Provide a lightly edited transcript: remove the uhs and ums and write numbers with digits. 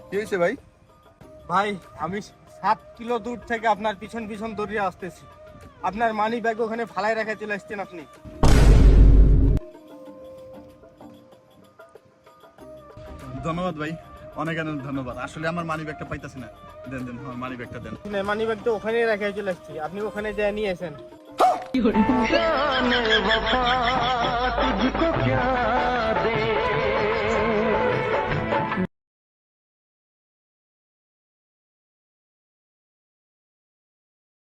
কি হয়েছে ভাই? ভাই আমি 7 কিলো দূর থেকে আপনার পিছন পিছন দৌড়িয়ে আসতেছি, আপনার মানি ব্যাগ ওখানে ফালাই রেখে চলে আসছেন আপনি। ধন্যবাদ ভাই, অনেক অনেক ধন্যবাদ। আসলে আমার মানি ব্যাগটা পাইতাছি না। দেন দেন, আমার মানি ব্যাগটা দেন। মানি ব্যাগ তো ওখানেই রেখে চলে আসছি, আপনি ওখানে যেয়ে নিয়েছেন। जाने वफा तुझको क्या दे